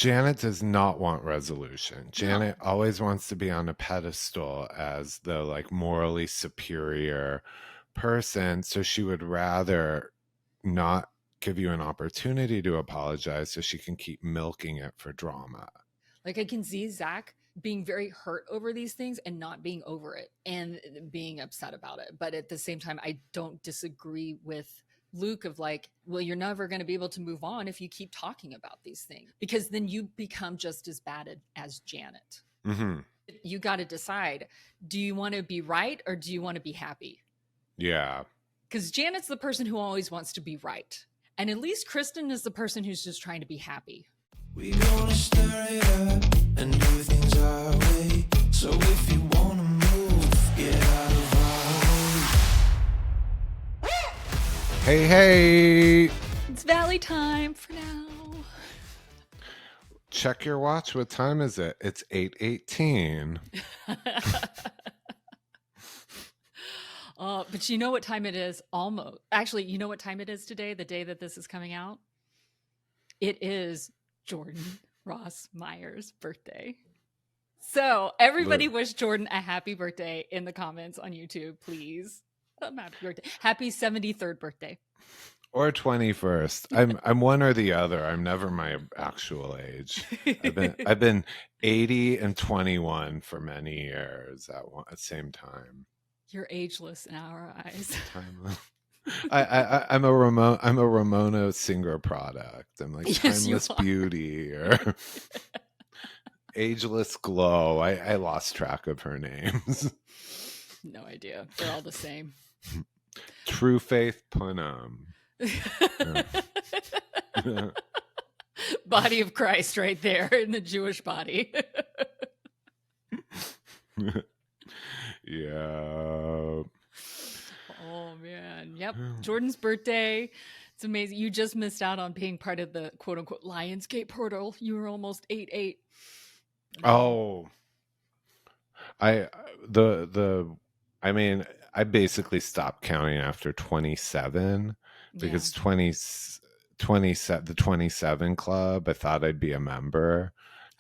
Janet does not want resolution. Janet No. always wants to be on a pedestal as the like morally superior person. So she would rather not give you an opportunity to apologize so she can keep milking it for drama. Like I can see Zack being very hurt over these things and not being over it and being upset about it. But at the same time, I don't disagree with Luke of like, well, you're never going to be able to move on if you keep talking about these things, because then you become just as bad as Janet. Mm-hmm. You got to decide, do you want to be right or do you want to be happy? Yeah. Because Janet's the person who always wants to be right. And at least Kristen is the person who's just trying to be happy. We gonna stir it up and do things our way. So if you wanna move, get out of our way. Hey. It's Valley time for now. Check your watch. What time is it? It's 8:18. But you know what time it is? Almost. Actually, you know what time it is today, the day that this is coming out? It is Jordan Ross Meyer's birthday. So everybody wish Jordan a happy birthday in the comments on YouTube, please. Happy birthday. Happy 73rd birthday. Or 21st. I'm one or the other. I'm never my actual age. I've been 80 and 21 for many years at the same time. You're ageless in our eyes. I'm a Ramona Singer product. I'm like timeless beauty or ageless glow. I lost track of her names. No idea. They're all the same. True Faith Punham. Body of Christ right there in the Jewish body. Yeah. Oh man. Yep. Jordan's birthday. It's amazing. You just missed out on being part of the quote unquote Lionsgate portal. You were almost 8'8". Oh. I basically stopped counting after 27 because the 27 club, I thought I'd be a member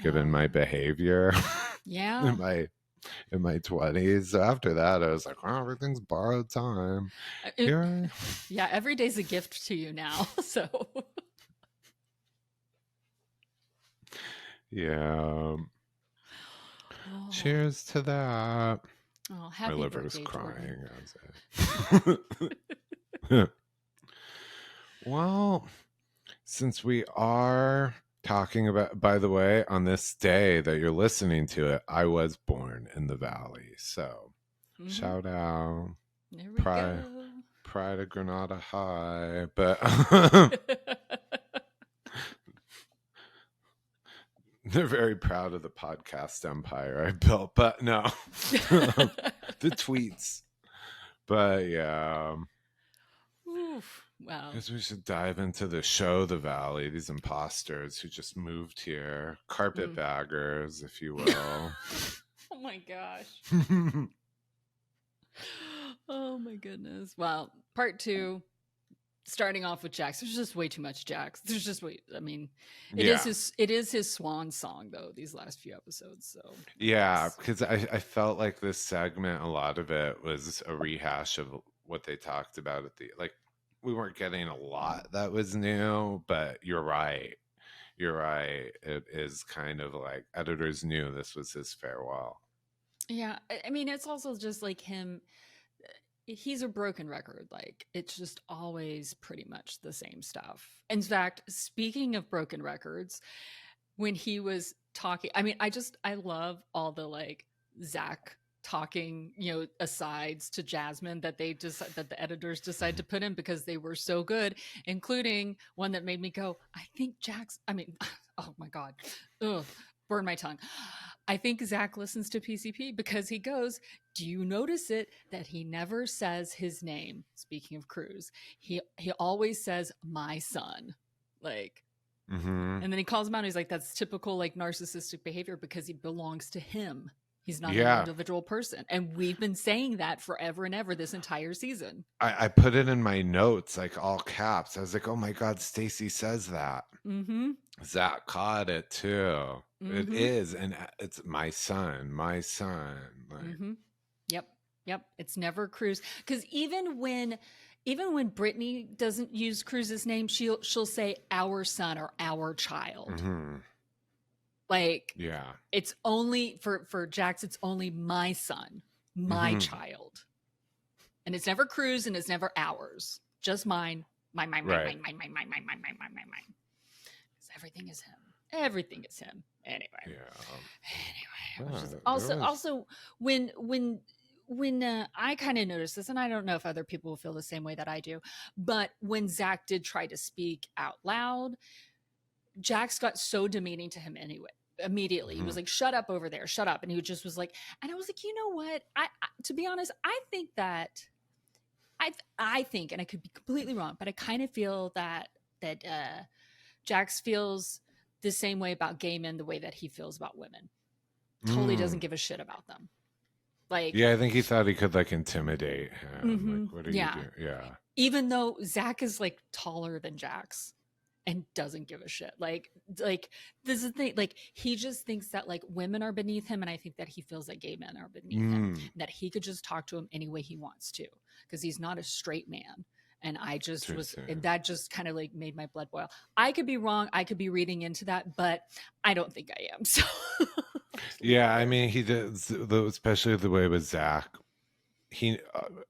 given my behavior. Yeah. in my 20s. So after that, I was like, oh, everything's borrowed time. Yeah, every day's a gift to you now. So yeah. Cheers to that. Oh, happy my liver's birthday, crying. Well, since we are talking about, by the way, on this day that you're listening to it, I was born in the Valley. So shout out. There we go. Pride of Granada High. But they're very proud of the podcast empire I built. But no, the tweets. But yeah. Oof. Wow. Because we should dive into the show, The Valley, these imposters who just moved here, carpetbaggers, if you will. Oh my gosh. Oh my goodness. Well, part 2, starting off with Jax. There's just way too much Jax. There's just it is his swan song though, these last few episodes. So yeah, because I felt like this segment, a lot of it was a rehash of what they talked about at the we weren't getting a lot that was new, but you're right. It is kind of like editors knew this was his farewell. Yeah. I mean, it's also just like him. He's a broken record. Like it's just always pretty much the same stuff. In fact, speaking of broken records, when he was talking, I mean, I love all the like Zack talking, asides to Jasmine that that the editors decide to put in because they were so good, including one that made me go, I think oh my God, burn my tongue. I think Zack listens to PCP because he goes, do you notice it that he never says his name? Speaking of Cruz, he always says my son, like, and then he calls him out and he's like, that's typical like narcissistic behavior because he belongs to him. He's not an individual person. And we've been saying that forever and ever this entire season. I put it in my notes, like all caps. I was like, oh my God, Stacy says that. Mm-hmm. Zack caught it too. It Mm-hmm. is, and it's my son. Like, Mm-hmm. Yep. It's never Cruz. Because even when Brittany doesn't use Cruz's name, she'll say our son or our child. mhm. Like, Yeah. it's only for Jax, it's only my son, my Mhm. child. And it's never Cruz and it's never ours. Just mine. Mine. Right. Because everything is him. Everything is him. Anyway. Yeah. Which is Yeah, also when I kind of noticed this, and I don't know if other people will feel the same way that I do, but when Zack did try to speak out loud, Jax got so demeaning to him anyway. Immediately, he was like, "Shut up over there, shut up," and he just was like, and I was like, you know what? I to be honest, I think that I think, and I could be completely wrong, but I kind of feel that Jax feels the same way about gay men the way that he feels about women. Totally doesn't give a shit about them. Like, yeah, I think he thought he could like intimidate him. Mhm. Like, what are you doing? Yeah. even though Zack is like taller than Jax and doesn't give a shit. Like this is the thing. Like, he just thinks that like women are beneath him, and I think that he feels that gay men are beneath him, and that he could just talk to him any way he wants to, because he's not a straight man. And I just and that just kind of like made my blood boil. I could be wrong. I could be reading into that, but I don't think I am. So Yeah, I mean, he did, especially the way with Zack.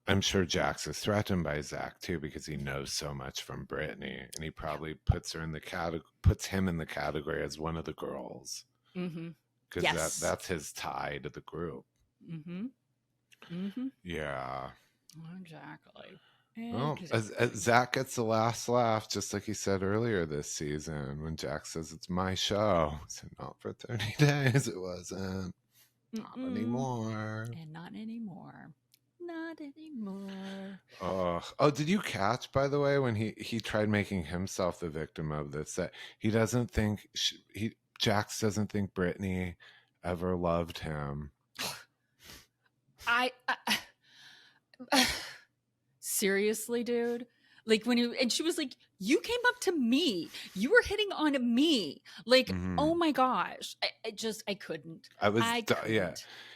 I'm sure Jax is threatened by Zack too, because he knows so much from Brittany, and he probably puts him in the category as one of the girls, because yes. that's his tie to the group. Yeah. Exactly. Well, as Zack gets the last laugh, just like he said earlier this season, when Jack says it's my show. So not for 30 days, it wasn't. Not anymore. And not anymore. Not anymore. Oh, did you catch, by the way, when he tried making himself the victim of this, that he doesn't think Jax doesn't think Brittany ever loved him. I seriously, dude. Like, and she was like, you came up to me, you were hitting on me, like, oh my gosh, I couldn't. Yeah,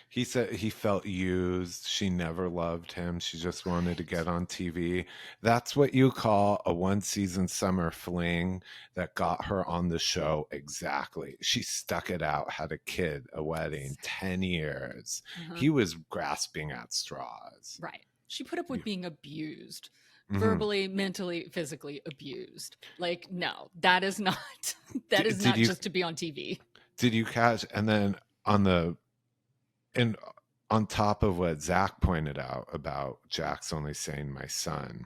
he said he felt used. She never loved him. She just wanted to get on TV. That's what you call a 1-season summer fling that got her on the show. Exactly. She stuck it out, had a kid, a wedding, 10 years. He was grasping at straws. Right. She put up with being abused. Verbally, mentally, physically abused. Like, no, that is not just to be on TV. Did you catch? And then on top of what Zack pointed out about Jax only saying my son,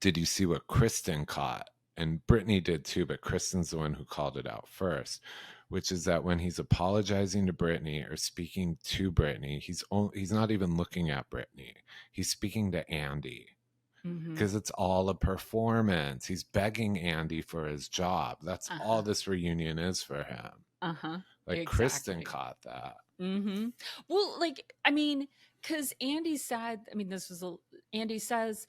did you see what Kristen caught? And Brittany did too, but Kristen's the one who called it out first, which is that when he's apologizing to Brittany or speaking to Brittany, he's not even looking at Brittany. He's speaking to Andy. Because it's all a performance. He's begging Andy for his job. That's all this reunion is for him. Like, exactly. Kristen caught that. Well, like, I mean, because Andy said, Andy says,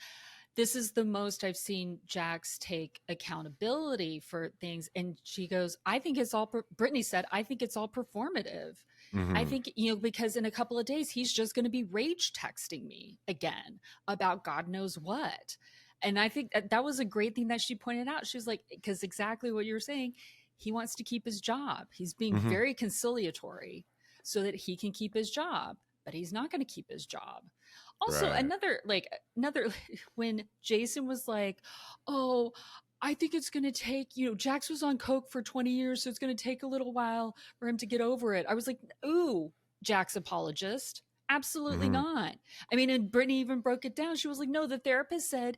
this is the most I've seen Jax take accountability for things. And she goes, I think it's all, Brittany said, I think it's all performative. I think, because in a couple of days, he's just going to be rage texting me again about God knows what. And I think that was a great thing that she pointed out. She was like, because exactly what you were saying, he wants to keep his job. He's being very conciliatory so that he can keep his job, but he's not going to keep his job. Also, another, when Jason was like, oh, I think it's going to take, Jax was on coke for 20 years, so it's going to take a little while for him to get over it. I was like, ooh, Jax apologist. Absolutely not. I mean, and Brittany even broke it down. She was like, no, the therapist said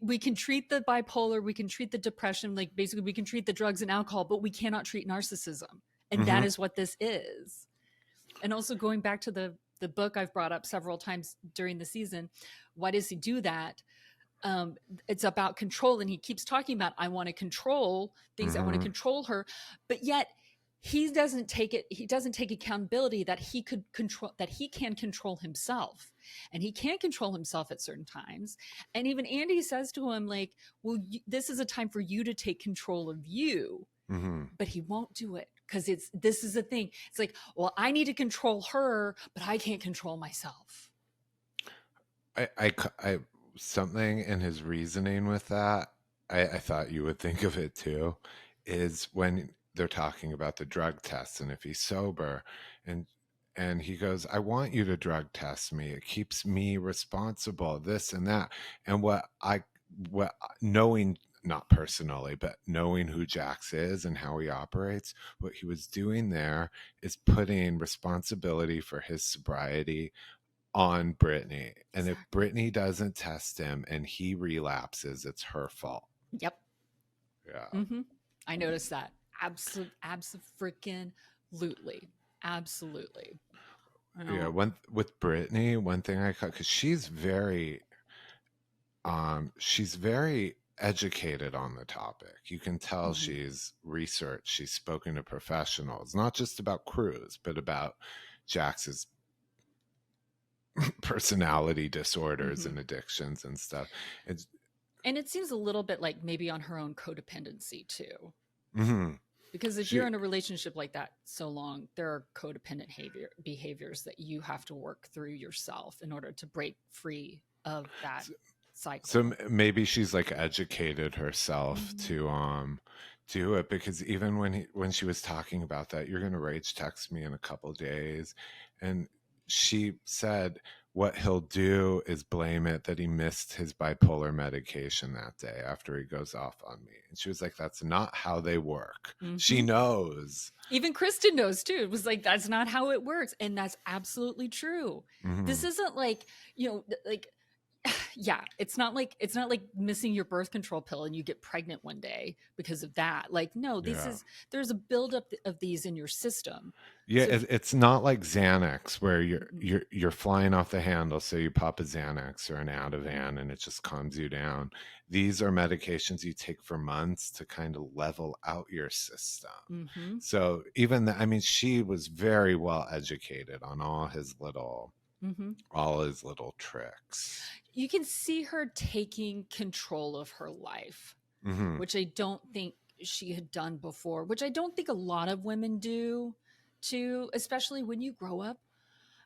we can treat the bipolar, we can treat the depression, like basically we can treat the drugs and alcohol, but we cannot treat narcissism. And that is what this is. And also going back to the book I've brought up several times during the season, why does he do that? It's about control, and he keeps talking about I want to control things, I want to control her, but yet he doesn't take accountability that he can control himself, and he can control himself at certain times. And even Andy says to him, like, well, this is a time for you to take control of you. Mm-hmm. But he won't do it because this is the thing. It's like, well, I need to control her, but I can't control myself. I something in his reasoning with that, I thought you would think of it too, is when they're talking about the drug tests and if he's sober, and he goes, I want you to drug test me. It keeps me responsible, this and that. And what knowing, not personally, but knowing who Jax is and how he operates, what he was doing there is putting responsibility for his sobriety on Britney. And if Britney doesn't test him and he relapses, it's her fault. Yep. Yeah. Mm-hmm. I noticed that. Absolutely. Yeah. With Britney, one thing I caught, because she's very educated on the topic. You can tell Mm-hmm. she's researched, she's spoken to professionals, not just about Cruz, but about Jax's personality disorders Mm-hmm. and addictions and stuff. And it seems a little bit like maybe on her own codependency too. Mm-hmm. Because if you're in a relationship like that so long, there are codependent behaviors that you have to work through yourself in order to break free of that cycle. So maybe she's like educated herself to do it, because even when she was talking about that, you're going to rage text me in a couple days, and she said what he'll do is blame it that he missed his bipolar medication that day after he goes off on me. And she was like, that's not how they work. Mm-hmm. She knows. Even Kristen knows too. It was like, that's not how it works. And that's absolutely true. Mm-hmm. This isn't like, yeah, it's not like missing your birth control pill and you get pregnant one day because of that. Like, no, there's a buildup of these in your system. Yeah, so, it's not like Xanax where you're flying off the handle, so you pop a Xanax or an Ativan and it just calms you down. These are medications you take for months to kind of level out your system. Mm-hmm. So even she was very well educated on all his little tricks. You can see her taking control of her life, which I don't think she had done before, which I don't think a lot of women do too, especially when you grow up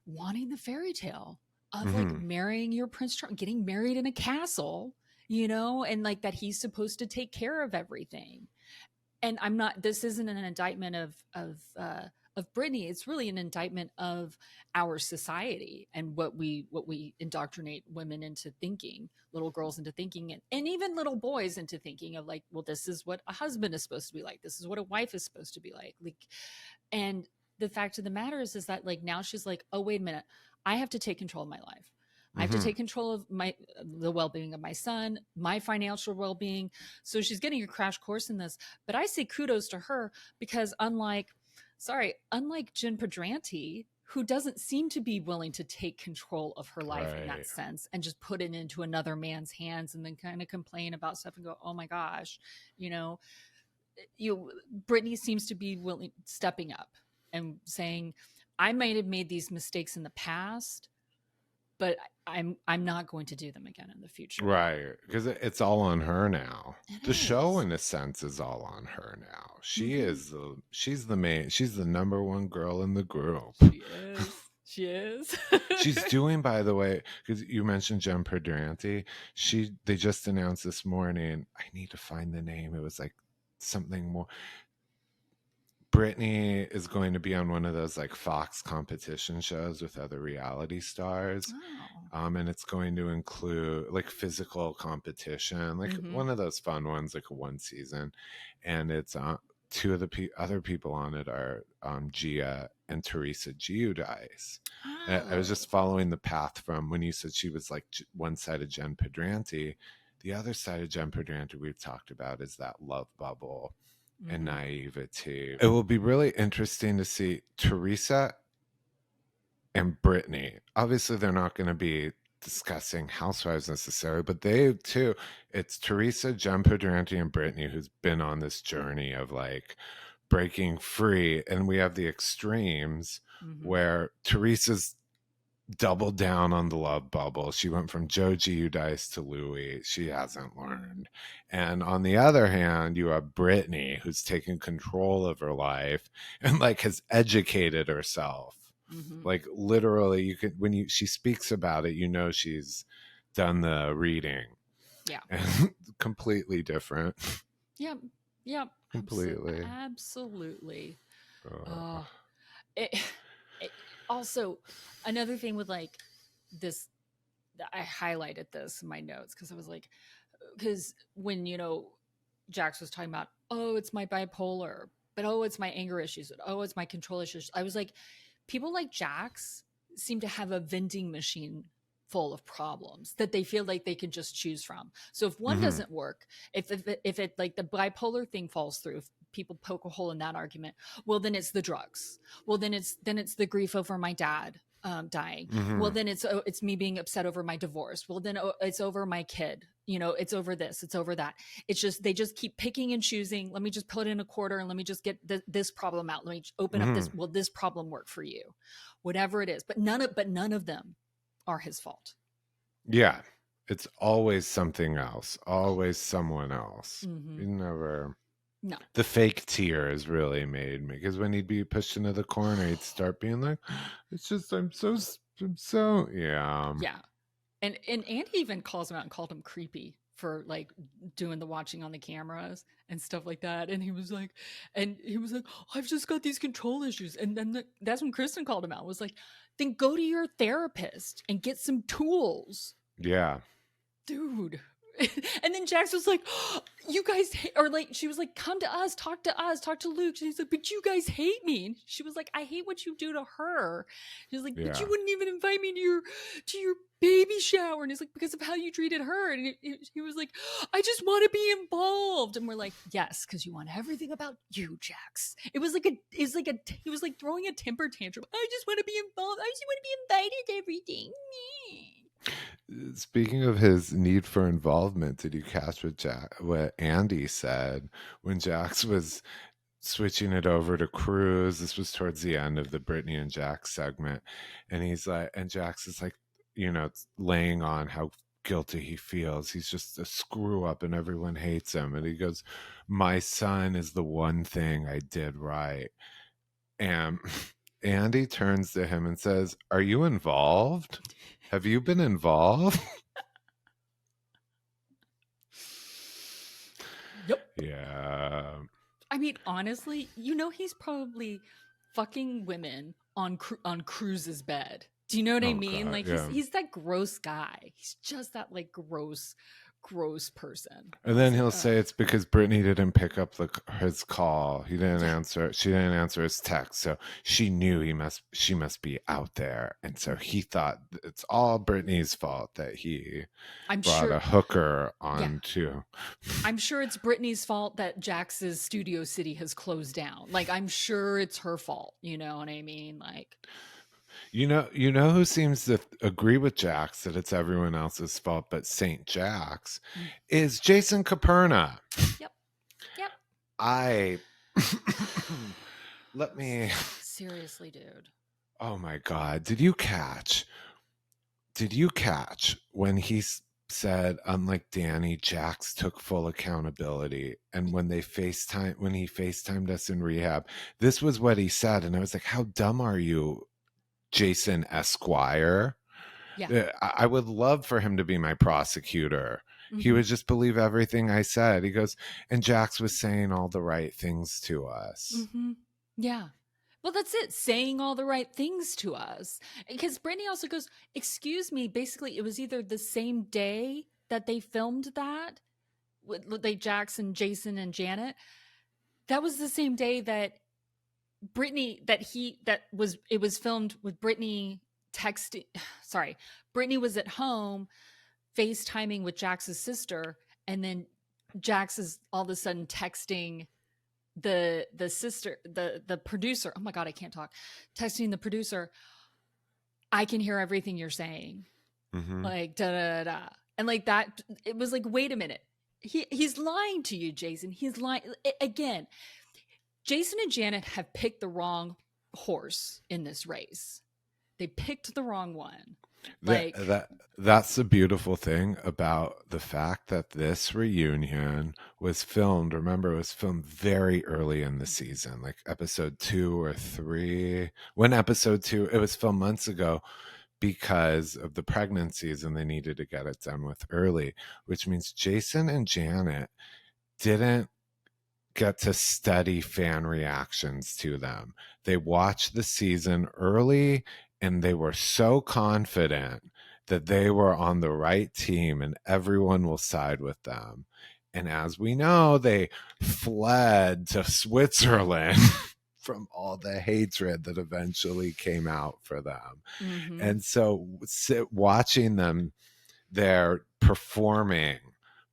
wanting the fairy tale of like marrying your Prince Charming, getting married in a castle, and like that he's supposed to take care of everything. And this isn't an indictment of Britney. It's really an indictment of our society and what we indoctrinate women into thinking, little girls into thinking, and even little boys into thinking of like, well, this is what a husband is supposed to be like. This is what a wife is supposed to be like. And the fact of the matter is that like now she's like, oh, wait a minute, I have to take control of my life. I have to take control of the well-being of my son, my financial well-being. So she's getting a crash course in this. But I say kudos to her because unlike Jen Pedranti, who doesn't seem to be willing to take control of her life in that sense and just put it into another man's hands and then kind of complain about stuff and go, oh my gosh, Britney seems to be stepping up and saying, I might have made these mistakes in the past, but I'm not going to do them again in the future. Right. Because it's all on her now. The show, in a sense, is all on her now. She's the number one girl in the group. She is. She's doing, by the way, because you mentioned Jen Pedranti. They just announced this morning, I need to find the name. It was like something more. Britney is going to be on one of those like Fox competition shows with other reality stars. Oh. And it's going to include like physical competition, like one of those fun ones, like one season. And it's two of the other people on it are Gia and Teresa Giudice. Oh. I was just following the path from when you said she was like one side of Jen Pedranti. The other side of Jen Pedranti we've talked about is that love bubble and naivety. It will be really interesting to see Teresa and Britney. Obviously, they're not going to be discussing Housewives necessarily, but they too. It's Teresa, Jen Pedranti, and Britney who's been on this journey of like breaking free, and we have the extremes where Teresa's doubled down on the love bubble. She went from Joji Udice to Louis. She hasn't learned. And on the other hand, you have Britney, who's taken control of her life and like has educated herself. Like literally, you could when she speaks about it, you know she's done the reading. Yeah. And completely different. Yep. Yep. Completely. Absolutely. Also, another thing with like this, I highlighted this in my notes because I was like, because when, you know, Jax was talking about, oh, it's my bipolar, but oh, it's my anger issues, but oh, it's my control issues. I was like, people like Jax seem to have a vending machine full of problems that they feel like they can just choose from. So if one doesn't work, if it like the bipolar thing falls through, if people poke a hole in that argument, well, then it's the drugs. Well, then it's the grief over my dad dying. Well, then it's me being upset over my divorce. Well, then it's over my kid. You know, it's over this, it's over that. It's just, they just keep picking and choosing. Let me just put in a quarter and let me just get this problem out. Let me open up this. Will this problem work for you? Whatever it is. But none of them are his fault. Yeah. It's always something else. Always someone else. You never. No. The fake tears really made me, because when he'd be pushed into the corner, he'd start being like, it's just, I'm so, yeah. Yeah. And Andy even calls him out and called him creepy for like doing the watching on the cameras and stuff like that. And he was like, I've just got these control issues. And then that's when Kristen called him out, was like, then go to your therapist and get some tools. Yeah. Dude. And then Jax was like, oh, you guys or like, she was like, come to us, talk to Luke. She's like, but you guys hate me. And she was like, I hate what you do to her. She was like, but you wouldn't even invite me to your baby shower. And he's like, because of how you treated her. And he was like, I just want to be involved. And we're like, yes, because you want everything about you, Jax. He was like throwing a temper tantrum. I just want to be involved. I just want to be invited to everything. Speaking of his need for involvement, did you catch what Andy said when Jax was switching it over to Cruz? This was towards the end of the Britney and Jax segment. And he's like, and Jax is like, you know, laying on how guilty he feels. He's just a screw up and everyone hates him. And he goes, my son is the one thing I did right. And Andy turns to him and says, are you involved? Have you been involved? Yep. Yeah. I mean, honestly, you know, he's probably fucking women on Cruz's bed. Do you know what I mean? God, like he's that gross guy. He's just that like gross person. And then he'll say it's because Britney didn't pick up his call. He didn't answer. She didn't answer his text. So she knew she must be out there. And so he thought it's all Britney's fault that he brought a hooker on too. I'm sure it's Britney's fault that Jax's Studio City has closed down. Like, I'm sure it's her fault. You know what I mean? Like, you know who seems to agree with Jax that it's everyone else's fault but Saint Jax is Jason Caperna. Yep. Let me seriously, dude. Oh my God. Did you catch when he said, unlike Danny, Jax took full accountability? And when he FaceTimed us in rehab, this was what he said. And I was like, how dumb are you, Jason Esquire? Yeah. I would love for him to be my prosecutor. He would just believe everything I said. He goes, and Jax was saying all the right things to us. Yeah. Well, that's it. Saying all the right things to us. Because Brittany also goes, excuse me, basically it was either the same day that they filmed that, with Jackson, Jason, and Janet. That was the same day that Brittany, it was filmed with Brittany texting. Sorry. Brittany was at home FaceTiming with Jax's sister. And then Jax is all of a sudden texting the sister, the producer. Oh my God, I can't talk. Texting the producer, I can hear everything you're saying. Like da da da. And like that, it was like, wait a minute. He's lying to you, Jason. He's lying again. Jason and Janet have picked the wrong horse in this race. They picked the wrong one. Like That's the beautiful thing about the fact that this reunion was filmed. Remember, it was filmed very early in the season, like episode 2 or 3. When episode 2, it was filmed months ago because of the pregnancies, and they needed to get it done with early, which means Jason and Janet didn't get to study fan reactions to them. They watched the season early, and they were so confident that they were on the right team and everyone will side with them. And as we know, they fled to Switzerland from all the hatred that eventually came out for them. mhm. And so watching them there performing,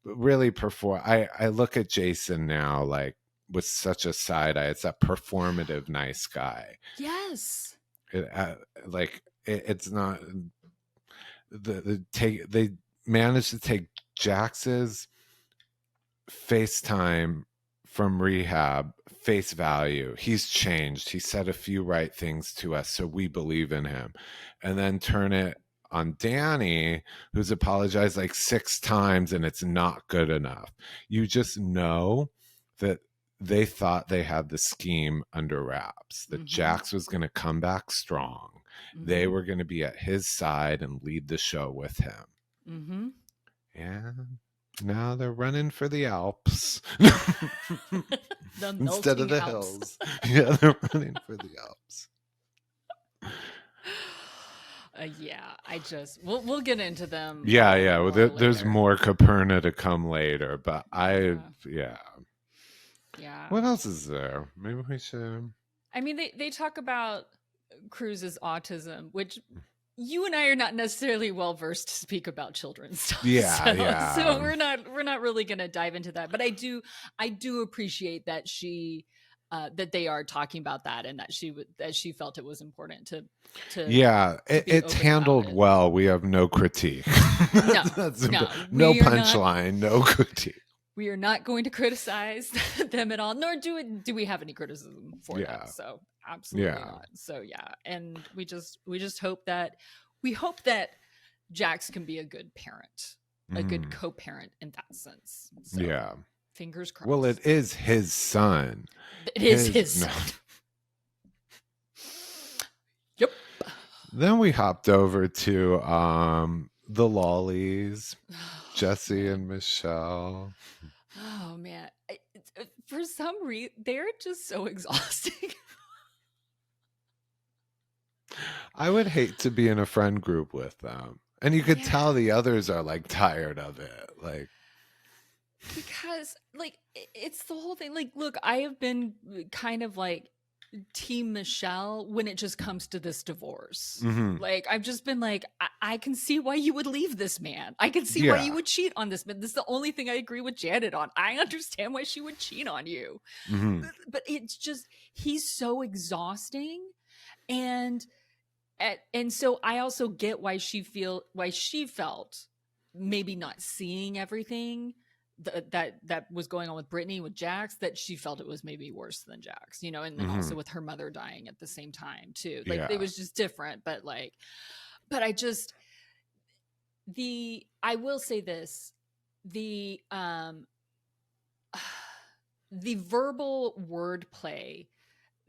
really perform. I look at Jason now like with such a side eye. It's that performative nice guy. Yes. It's not they managed to take Jax's FaceTime from rehab face value. He's changed. He said a few right things to us, so we believe in him, and then turn it on Danny, who's apologized like 6 times and it's not good enough. You just know that they thought they had the scheme under wraps, that Jax was going to come back strong. They were going to be at his side and lead the show with him. Mm-hmm. And now they're running for the Alps instead of the hills. Yeah, they're running for the Alps. We'll get into them. Yeah. Well, there's more Caperna to come later, but yeah. What else is there? Maybe we should. I mean, they talk about Cruz's autism, which you and I are not necessarily well versed to speak about children's stuff. Yeah. So we're not really going to dive into that. But I do appreciate that that they are talking about that, and that she felt it was important to it's handled well. We have no critique. No punchline, no critique. We are not going to criticize them at all, nor do we have any criticism for them. So absolutely not. So and we just hope that Jax can be a good parent, a good co-parent in that sense. So, fingers crossed. Well, it is his son. It is his son. Yep. Then we hopped over to the Lollies, Jesse and Michelle. Oh man, for some reason they're just so exhausting. I would hate to be in a friend group with them, and you could tell the others are like tired of it, like because like it's the whole thing. Like, look, I have been kind of like team Michelle when it just comes to this divorce. Like, I've just been like, I can see why you would leave this man. I can see why you would cheat on this man. This is the only thing I agree with Janet on. I understand why she would cheat on you. But it's just, he's so exhausting. And so I also get why she felt maybe not seeing everything that was going on with Britney, with Jax, that she felt it was maybe worse than Jax, and then also with her mother dying at the same time too. Like, it was just different, but I will say this, the verbal wordplay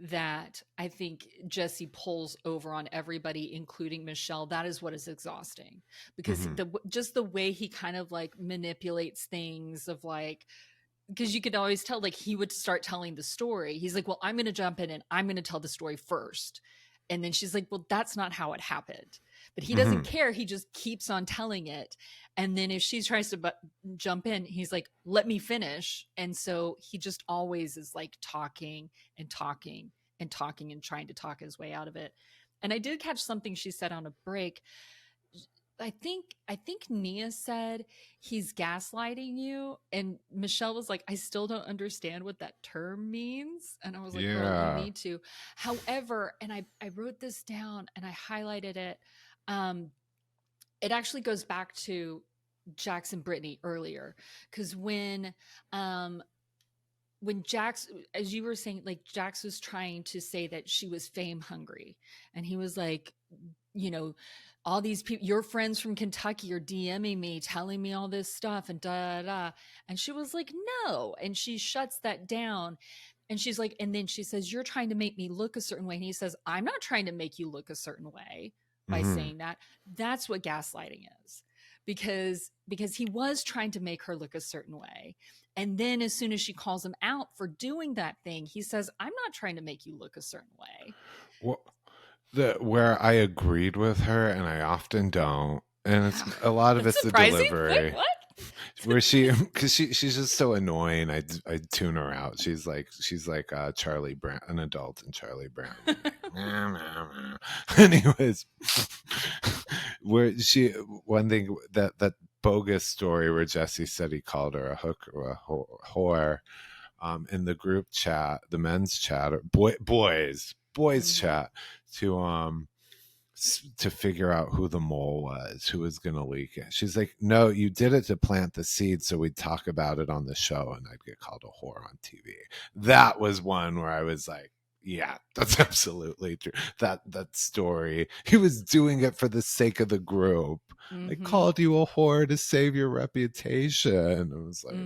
that I think Jesse pulls over on everybody, including Michelle, that is what is exhausting, because just the way he kind of like manipulates things, of like, because you could always tell, like, he would start telling the story. He's like, well, I'm going to jump in and I'm going to tell the story first. And then she's like, well, that's not how it happened. But he doesn't care. He just keeps on telling it. And then if she tries to jump in, he's like, let me finish. And so he just always is like talking and talking and talking and trying to talk his way out of it. And I did catch something she said on a break. I think Nia said, he's gaslighting you. And Michelle was like, I still don't understand what that term means. And I was like, well, you need to. However, and I wrote this down and I highlighted it. It actually goes back to Jax and Britney earlier, because when when Jax, as you were saying, like Jax was trying to say that she was fame hungry, and he was like, you know, all these people, your friends from Kentucky are DMing me, telling me all this stuff, and da da da. And she was like, no, and she shuts that down. And she's like, and then she says, you're trying to make me look a certain way. And he says, I'm not trying to make you look a certain way by saying that. That's what gaslighting is. Because he was trying to make her look a certain way. And then as soon as she calls him out for doing that thing, he says, I'm not trying to make you look a certain way. Well, where I agreed with her, and I often don't, and it's a lot of it's the delivery. Wait, what? Where because she's just so annoying. I tune her out. She's like Charlie Brown, an adult in Charlie Brown. Anyways, where one thing that bogus story where Jesse said he called her a hook or a whore, in the group chat, the men's chat, or boys chat, to figure out who the mole was, who was going to leak it. She's like, no, you did it to plant the seed so we'd talk about it on the show and I'd get called a whore on TV. That was one where I was like, yeah, that's absolutely true. That story, he was doing it for the sake of the group. I called you a whore to save your reputation. It was like,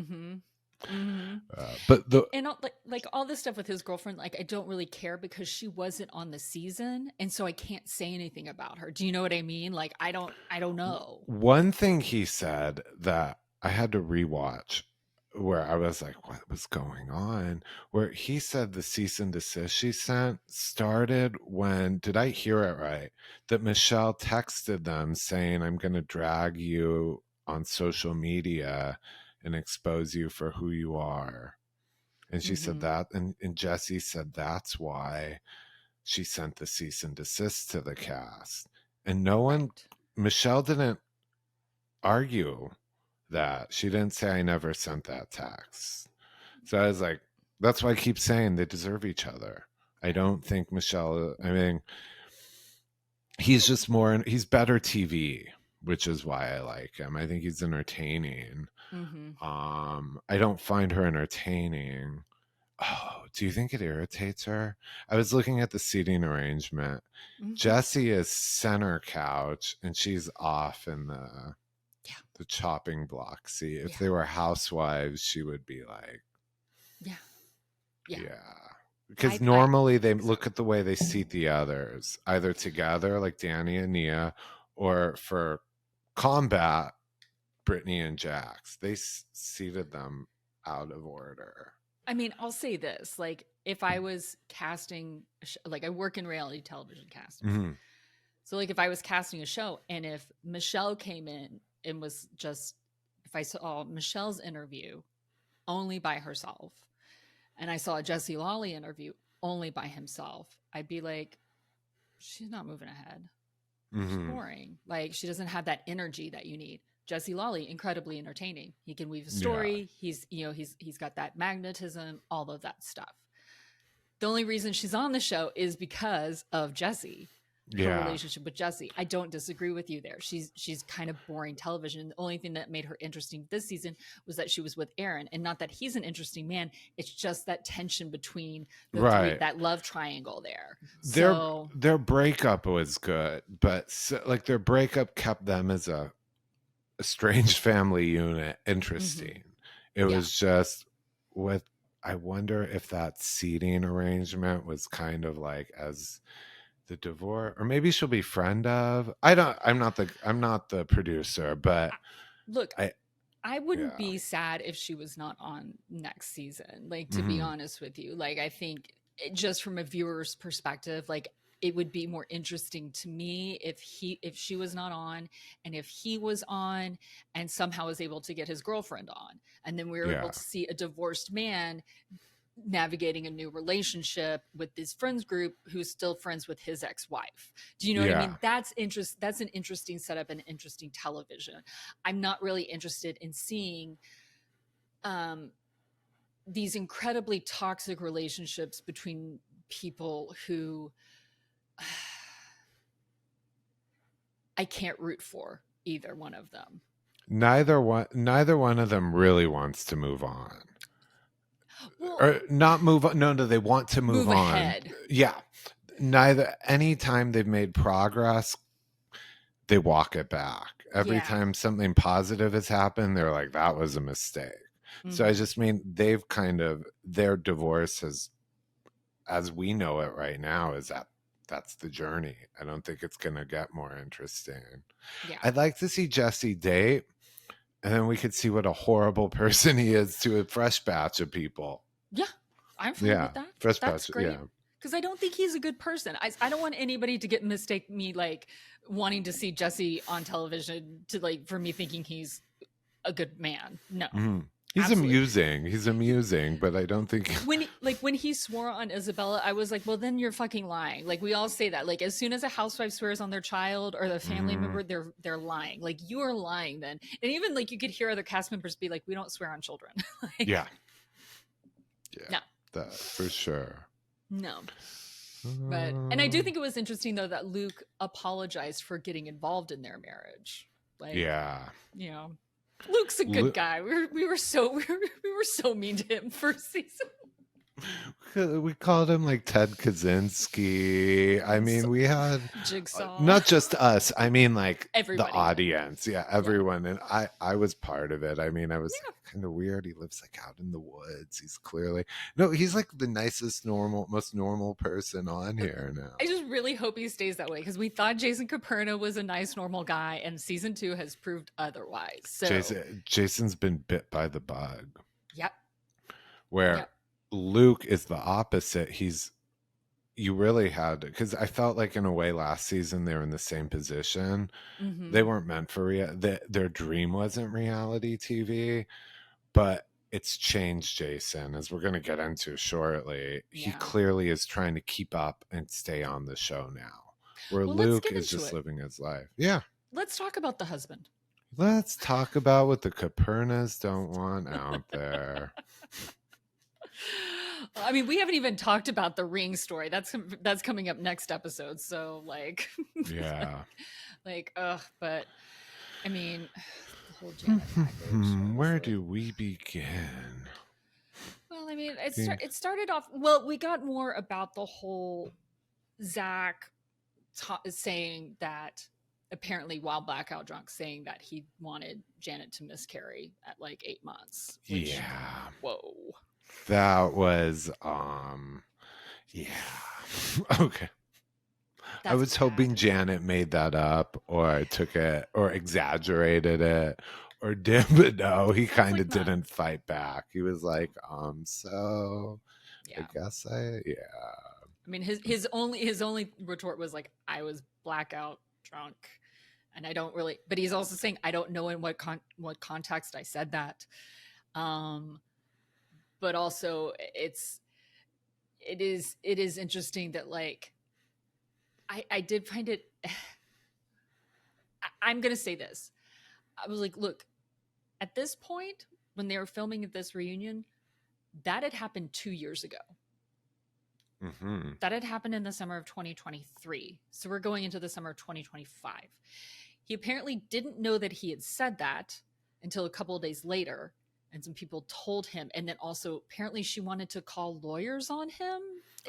but and like all this stuff with his girlfriend, like I don't really care because she wasn't on the season, and so I can't say anything about her. Do you know what I mean? Like I don't know. One thing he said that I had to rewatch, where I was like, what was going on? Where he said the cease and desist she sent started when, did I hear it right? That Michelle texted them saying, I'm going to drag you on social media and expose you for who you are. And she said that, and Jesse said that's why she sent the cease and desist to the cast. And no one, Michelle didn't argue that. She didn't say, I never sent that text. So I was like, that's why I keep saying they deserve each other. I don't think Michelle, I mean, he's better TV, which is why I like him. I think he's entertaining. I don't find her entertaining. Oh, do you think it irritates her? I was looking at the seating arrangement. Jessie is center couch and she's off in the chopping block seat. If they were housewives, she would be like, because normally they look at the way they seat the others, either together like Danny and Nia, or for combat, Brittany and Jax. They seated them out of order. I mean, I'll say this, like if I was casting, like I work in reality television casting. So like if I was casting a show and if Michelle came in and was just, if I saw Michelle's interview only by herself and I saw a Jesse Lolly interview only by himself, I'd be like, she's not moving ahead. She's boring. Like she doesn't have that energy that you need. Jesse Lolly, incredibly entertaining. He can weave a story. He's got that magnetism, all of that stuff. The only reason she's on the show is because of Jesse. Her relationship with Jesse. I don't disagree with you there. She's kind of boring television. The only thing that made her interesting this season was that she was with Aaron, and not that he's an interesting man. It's just that tension between the three, that love triangle there. Their breakup was good, but like their breakup kept them as a strange family unit interesting. It was just with, I wonder if that seating arrangement was kind of like as the divorce, or maybe she'll be friend of. I'm not the producer, but look, I wouldn't be sad if she was not on next season. Like to be honest with you, like I think just from a viewer's perspective, like it would be more interesting to me if she was not on, and if he was on and somehow was able to get his girlfriend on, and then we were able to see a divorced man navigating a new relationship with this friends group who's still friends with his ex-wife. Do you know what I mean? That's an interesting setup and interesting television. I'm not really interested in seeing these incredibly toxic relationships between people who I can't root for either one of them. Neither one of them really wants to move on. Well, or not move on. No, they want to move on. ahead. Yeah. Anytime they've made progress, they walk it back. Every time something positive has happened, they're like, that was a mistake. So I just mean they've their divorce has, as we know it right now, is that's the journey. I don't think it's going to get more interesting. Yeah. I'd like to see Jesse date, and then we could see what a horrible person he is to a fresh batch of people. Yeah, I'm fine with that. Fresh That's batch, great. yeah. Because I don't think he's a good person. I don't want anybody to mistake me like wanting to see Jesse on television for me thinking he's a good man. No. Mm-hmm. He's absolutely. amusing, but I don't think when he swore on Isabella, I was like, well, then you're fucking lying. Like, we all say that. Like, as soon as a housewife swears on their child or the family member, they're lying. Like, you are lying then. And even like you could hear other cast members be like, we don't swear on children. Yeah. No. That for sure. No. But and I do think it was interesting though that Luke apologized for getting involved in their marriage. Like, yeah. You know, Luke's a good guy. We were so mean to him first season. We called him like Ted Kaczynski. I mean, we had Jigsaw. Not just us. I mean, like everybody. The audience. Yeah, everyone. Yeah. And I was part of it. I mean, I was kind of weird. He lives like out in the woods. He's like the nicest, most normal person on here now. I just really hope he stays that way because we thought Jason Caperna was a nice, normal guy, and season 2 has proved otherwise. So Jason's been bit by the bug. Yep. Where Luke is the opposite. You really had, because I felt like in a way last season they were in the same position. Mm-hmm. They weren't meant for their dream wasn't reality TV, but it's changed Jason, as we're going to get into shortly. Yeah. He clearly is trying to keep up and stay on the show now, where Luke is just living his life. Yeah. Let's talk about the husband. Let's talk about what the Capernas don't want out there. I mean, we haven't even talked about the ring story. That's coming up next episode. So like, yeah, but I mean, the whole Janet package. Where do we begin? Well, I mean, it started off. Well, we got more about the whole Zack saying that apparently while blackout drunk, saying that he wanted Janet to miscarry at like 8 months. Which, yeah. Whoa. That was, yeah. Okay. I was hoping Janet made that up or took it or exaggerated it or did, but no, he kind of didn't fight back. He was like, so I guess I mean, his only retort was like, I was blackout drunk. And I don't really, but he's also saying, I don't know in what context I said that. But also it is interesting that like, I did find it, I'm going to say this. I was like, look, at this point, when they were filming this reunion, that had happened 2 years ago. Mm-hmm. That had happened in the summer of 2023. So we're going into the summer of 2025. He apparently didn't know that he had said that until a couple of days later. And some people told him. And then also apparently she wanted to call lawyers on him.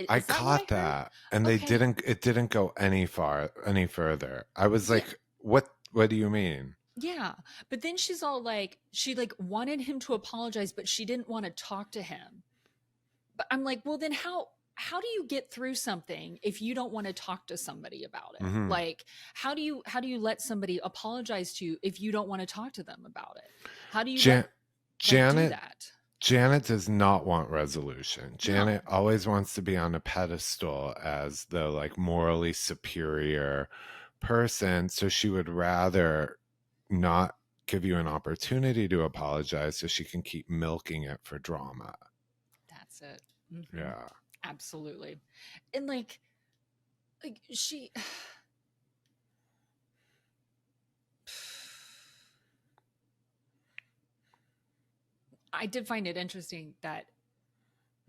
I caught that. And it didn't go any further. I was like, what do you mean? Yeah. But then she's all like, she like wanted him to apologize, but she didn't want to talk to him. But I'm like, well, then how do you get through something if you don't want to talk to somebody about it? Mm-hmm. Like, how do you let somebody apologize to you if you don't want to talk to them about it? How do you do that? Janet does not want resolution. Janet always wants to be on a pedestal as the like morally superior person. So she would rather not give you an opportunity to apologize so she can keep milking it for drama. That's it. Mm-hmm. Yeah. Absolutely. And like she I did find it interesting that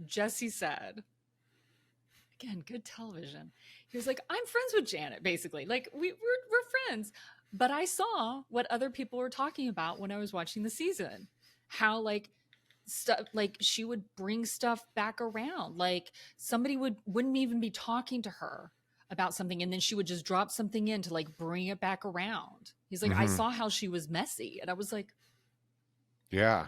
Jesse said, again, good television. He was like, I'm friends with Janet, basically. Like we're friends. But I saw what other people were talking about when I was watching the season. How like stuff, like she would bring stuff back around. Like somebody wouldn't even be talking to her about something, and then she would just drop something in to like bring it back around. He's like, I saw how she was messy, and I was like, yeah.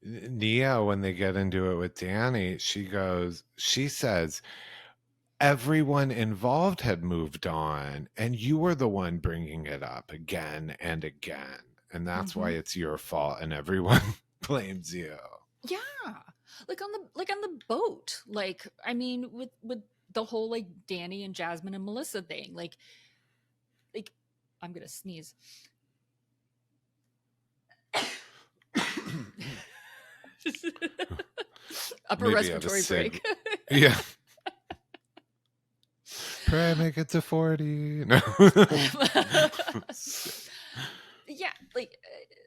Nia, when they get into it with Danny, she says, everyone involved had moved on, and you were the one bringing it up again and again. And that's why it's your fault, and everyone blames you. Yeah. Like on the boat. Like, I mean, with the whole like Danny and Jasmine and Melissa thing. Like I'm gonna sneeze. Upper Maybe respiratory break. Yeah. Pray I make it to 40. No. Yeah, like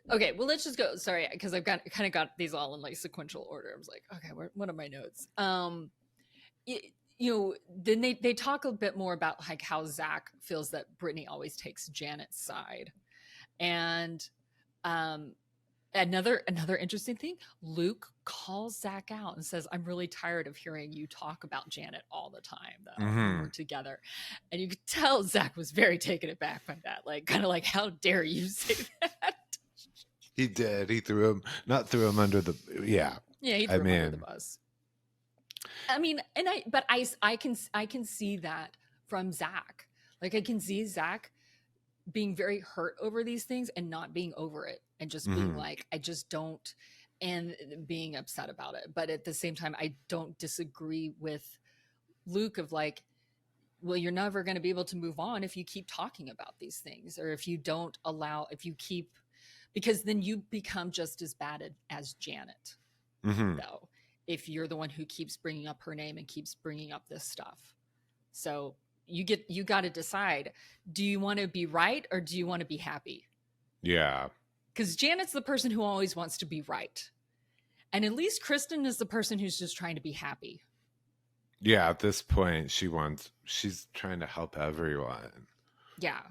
okay, well let's just go. Sorry, because I've kind of got these all in like sequential order. I was like, okay, what are my notes? Then they talk a bit more about like how Zack feels that Britney always takes Janet's side, and another interesting thing, Luke calls Zack out and says, I'm really tired of hearing you talk about Janet all the time that we're together. And you could tell Zack was very taken aback by that. Like, kind of like, how dare you say that? He did. He threw him under the, yeah. Yeah, he threw him under the bus. I mean, I can see that from Zack. Like, I can see Zack being very hurt over these things and not being over it, and just being like, I just don't, and being upset about it. But at the same time, I don't disagree with Luke of like, well, you're never going to be able to move on if you keep talking about these things, or if you don't allow, if you keep, because then you become just as bad as Janet, though, if you're the one who keeps bringing up her name and keeps bringing up this stuff. So you got to decide, do you want to be right or do you want to be happy? Yeah. Because Janet's the person who always wants to be right. And at least Kristen is the person who's just trying to be happy. Yeah, at this point, she's trying to help everyone. Yeah.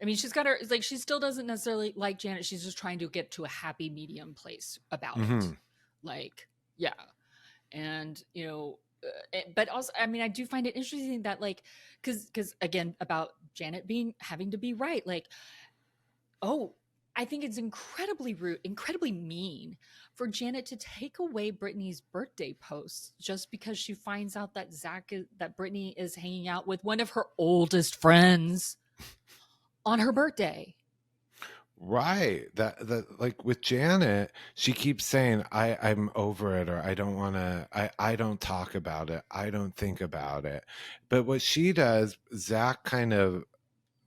I mean, she's got her, like, she still doesn't necessarily like Janet. She's just trying to get to a happy medium place about it. Like, yeah. And, but also, I mean, I do find it interesting that, like, because again, about Janet having to be right, like, I think it's incredibly rude, incredibly mean for Janet to take away Brittany's birthday posts just because she finds out that that Brittany is hanging out with one of her oldest friends on her birthday. Right. That like with Janet, she keeps saying, I'm over it, or I don't want to, I don't talk about it. I don't think about it. But what she does, Zack kind of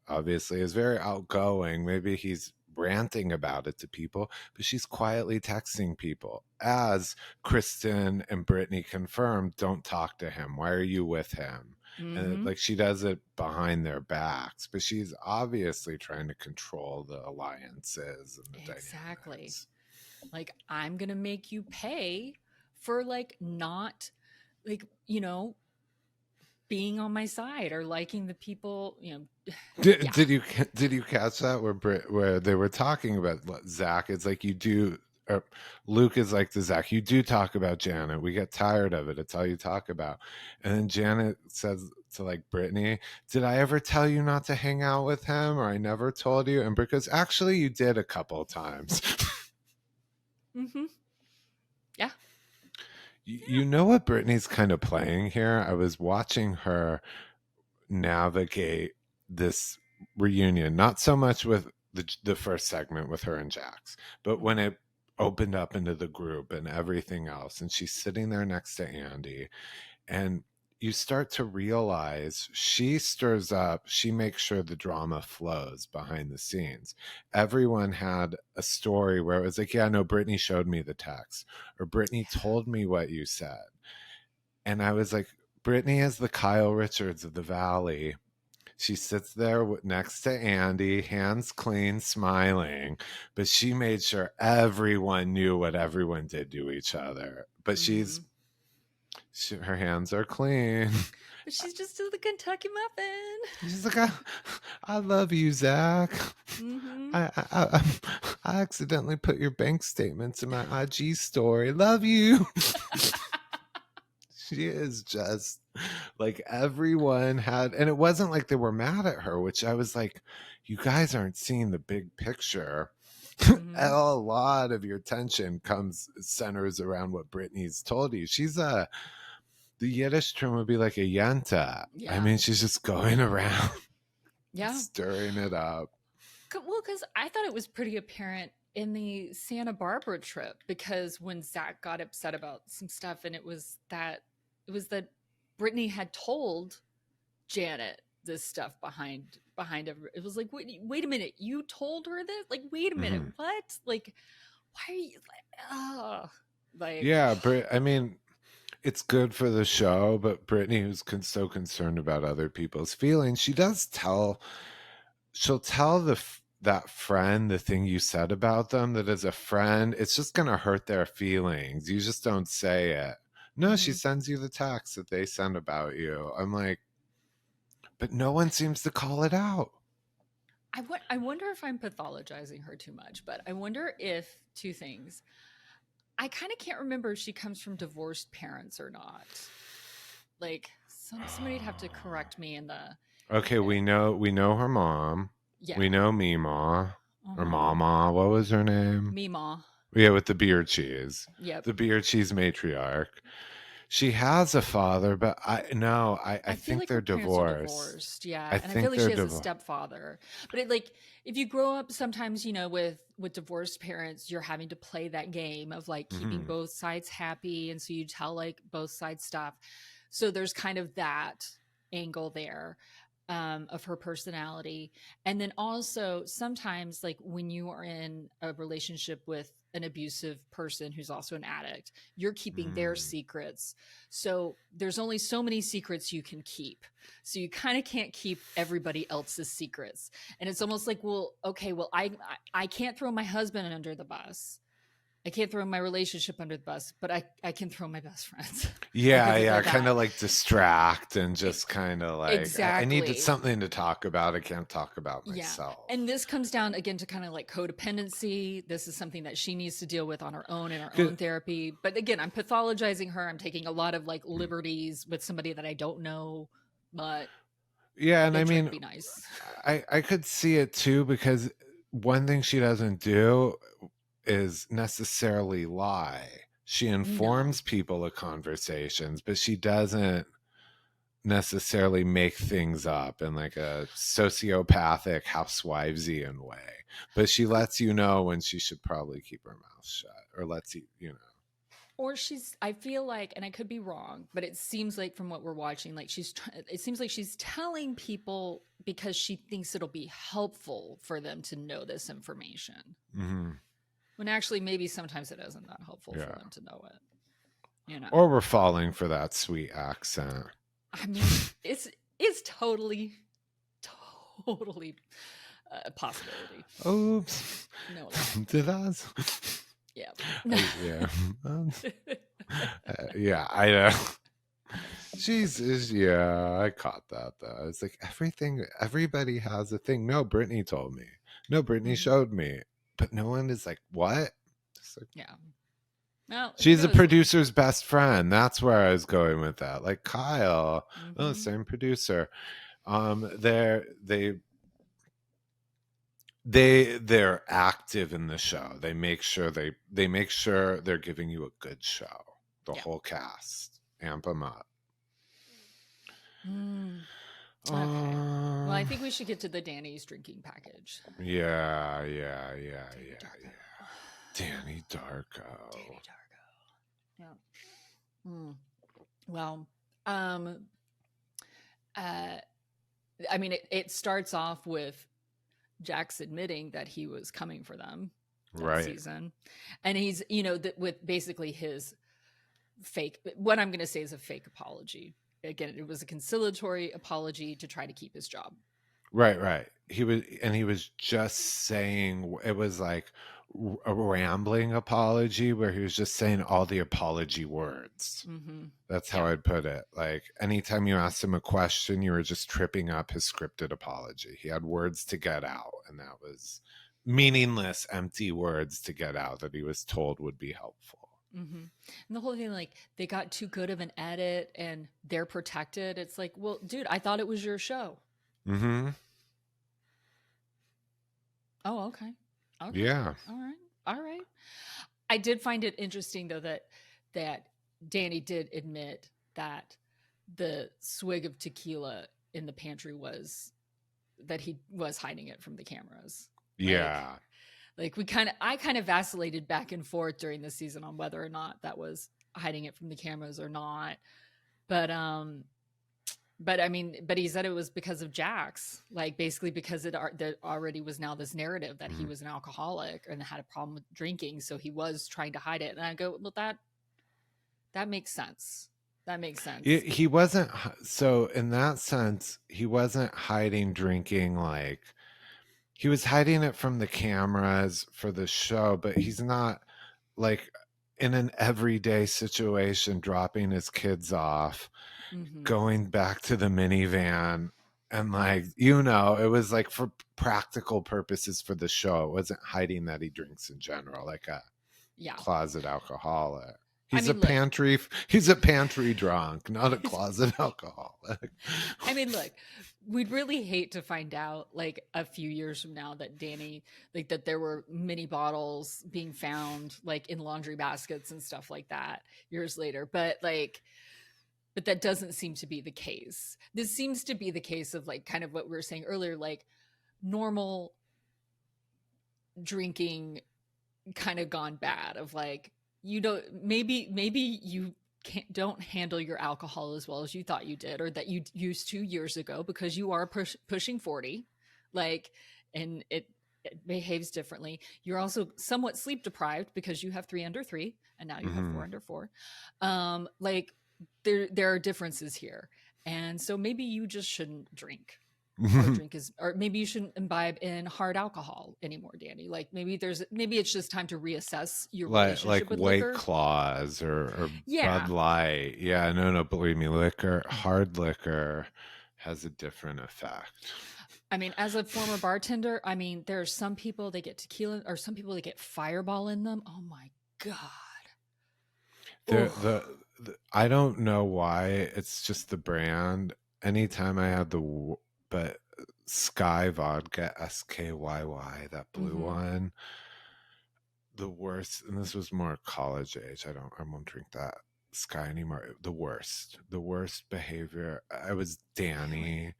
obviously is very outgoing. Maybe he's ranting about it to people, but she's quietly texting people, as Kristen and Brittany confirmed, don't talk to him. Why are you with him? And like, she does it behind their backs, but she's obviously trying to control the alliances and the dynamics. Like, I'm gonna make you pay for like not like being on my side or liking the people. Did you catch that where they were talking about Zack? It's like, you do. Or Luke is like to Zack, you do talk about Janet. We get tired of it. It's all you talk about. And then Janet says to like Brittany, did I ever tell you not to hang out with him? Or I never told you? And because actually you did a couple of times. Yeah. You know what Brittany's kind of playing here? I was watching her navigate this reunion, not so much with the first segment with her and Jax, but when it opened up into the group and everything else, and she's sitting there next to Andy, and you start to realize she stirs up, she makes sure the drama flows behind the scenes. Everyone had a story where it was like, yeah, no, Brittany showed me the text, or Brittany told me what you said. And I was like, Brittany is the Kyle Richards of the Valley. She sits there next to Andy, hands clean, smiling, but she made sure everyone knew what everyone did to each other. But her hands are clean. But she's just the Kentucky muffin. She's like, I love you, Zach. Mm-hmm. I accidentally put your bank statements in my IG story. Love you. She is just like everyone had, and it wasn't like they were mad at her, which I was like, you guys aren't seeing the big picture. Mm-hmm. A lot of your tension centers around what Brittany's told you. She's the Yiddish term would be like a yenta. I Yeah. mean, she's just going around Yeah. stirring it up. Well, because I thought it was pretty apparent in the Santa Barbara trip, because when Zach got upset about some stuff, and it was that Brittany had told Janet this stuff behind it was like, wait a minute, you told her this? Like, wait a minute, what? Like, why are you like, yeah, I mean, it's good for the show, but Brittany, who's so concerned about other people's feelings, she'll tell that friend the thing you said about them, that as a friend, it's just going to hurt their feelings. You just don't say it. No, she sends you the text that they send about you. I'm like, but no one seems to call it out. I wonder if I'm pathologizing her too much, but I wonder if two things. I kind of can't remember if she comes from divorced parents or not. Like, somebody'd have to correct me in the. Okay, we know her mom. Yeah. We know Mima or Mama. What was her name? Mima. Yeah, with the beer cheese. Yep. The beer cheese matriarch. She has a father, but I think like they're her parents are divorced. Yeah, I and I feel like think she they're has a stepfather. But if you grow up, sometimes with divorced parents, you're having to play that game of like keeping both sides happy, and so you tell like both sides stuff. So there's kind of that angle there of her personality, and then also sometimes like when you are in a relationship with an abusive person who's also an addict, you're keeping their secrets. So there's only so many secrets you can keep. So you kind of can't keep everybody else's secrets. And it's almost like, well, okay, well, I can't throw my husband under the bus. I can't throw my relationship under the bus, but I can throw my best friends. Yeah, kind of like distract and just kind of like, exactly. I needed something to talk about. I can't talk about myself. Yeah. And this comes down again to kind of like codependency. This is something that she needs to deal with on her own in her own therapy. But again, I'm pathologizing her. I'm taking a lot of like liberties with somebody that I don't know, but yeah, and I mean, be nice. I could see it too, because one thing she doesn't do is necessarily lie. She informs people of conversations, but she doesn't necessarily make things up in like a sociopathic housewivesian way. But she lets you know when she should probably keep her mouth shut, or lets you know. Or I feel like, and I could be wrong, but it seems like from what we're watching, like it seems like she's telling people because she thinks it'll be helpful for them to know this information. When actually, maybe sometimes it isn't that helpful for them to know it. Or we're falling for that sweet accent. I mean, it's totally a possibility. Oops. No. Did I? Yeah. Yeah. I know. Jesus, yeah, I caught that though. It's like everybody has a thing. No, Brittany told me. No, Brittany showed me. But no one is like, what? Like, yeah. Well, she's a producer's best friend. That's where I was going with that. Like Kyle, same producer. They're active in the show. They make sure they're giving you a good show. The whole cast, amp them up. Okay. Well, I think we should get to the Danny's drinking package. Yeah. Danny Darko. Yeah. Well, I mean, it starts off with Jax admitting that he was coming for them that season, and he's with basically his fake. What I'm going to say is a fake apology. Again, it was a conciliatory apology to try to keep his job. Right. He was just saying, it was like, a rambling apology where he was just saying all the apology words. Mm-hmm. That's how I'd put it. Like anytime you asked him a question, you were just tripping up his scripted apology. He had words to get out, and that was meaningless, empty words to get out that he was told would be helpful. Mm-hmm. And the whole thing, like, they got too good of an edit and they're protected. It's like, well, dude, I thought it was your show. Mm-hmm. Oh, okay. Okay. Yeah. All right. I did find it interesting though that Danny did admit that the swig of tequila in the pantry was that he was hiding it from the cameras. Yeah. Like I kind of vacillated back and forth during the season on whether or not that was hiding it from the cameras or not. But I mean, but he said it was because of Jax, like basically because there already was now this narrative that he was an alcoholic and had a problem with drinking. So he was trying to hide it. And I go, well, that makes sense. That makes sense. He wasn't. So in that sense, he wasn't hiding drinking. Like he was hiding it from the cameras for the show, but he's not like in an everyday situation, dropping his kids off, going back to the minivan, and like, you know, it was like for practical purposes for the show. It wasn't hiding that he drinks in general, like a closet alcoholic. He's a pantry drunk, not a closet alcoholic. I mean, look, we'd really hate to find out like a few years from now that Danny, like that there were mini bottles being found like in laundry baskets and stuff like that years later. But that doesn't seem to be the case. This seems to be the case of like kind of what we were saying earlier, like normal drinking kind of gone bad of like, you don't, maybe you don't handle your alcohol as well as you thought you did, or that you used 2 years ago, because you are pushing 40, like, and it behaves differently. You're also somewhat sleep deprived because you have 3 under 3 and now you have 4 under 4. Like there are differences here. And so maybe you just shouldn't drink. Or maybe you shouldn't imbibe in hard alcohol anymore, Danny. Like maybe it's just time to reassess your relationship with White liquor. Claws or Bud Light. Yeah, no, believe me, hard liquor has a different effect. I mean, as a former bartender, I mean, there are some people they get tequila, or some people they get Fireball in them. Oh my God. I don't know why. It's just the brand. Anytime I had but Sky Vodka, SKYY, that blue one, the worst. And this was more college age. I won't drink that Sky anymore. The worst behavior. I was Danny.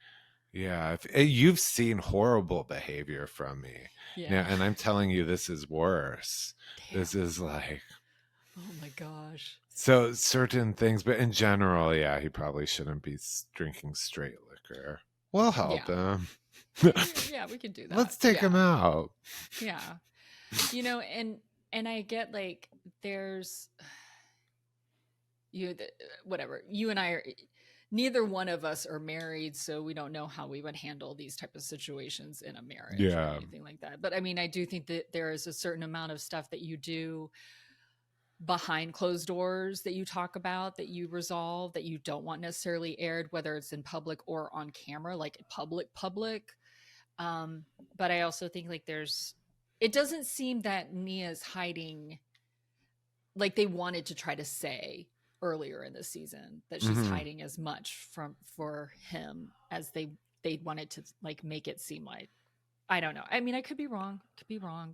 Yeah, you've seen horrible behavior from me. Yeah, and I'm telling you, this is worse. Damn. This is like, oh my gosh. So certain things, but in general, yeah, he probably shouldn't be drinking straight liquor. We'll help him. Yeah, we can do that. Let's take him out. Yeah. You know, and I get like there's whatever. You and I are, neither one of us are married, so we don't know how we would handle these type of situations in a marriage or anything like that. But I mean, I do think that there is a certain amount of stuff that you do behind closed doors that you talk about, that you resolve, that you don't want necessarily aired, whether it's in public or on camera, like public. But I also think like it doesn't seem that Nia's hiding, like they wanted to try to say earlier in the season that she's hiding as much for him as they wanted to like make it seem like. I don't know. I mean, I could be wrong.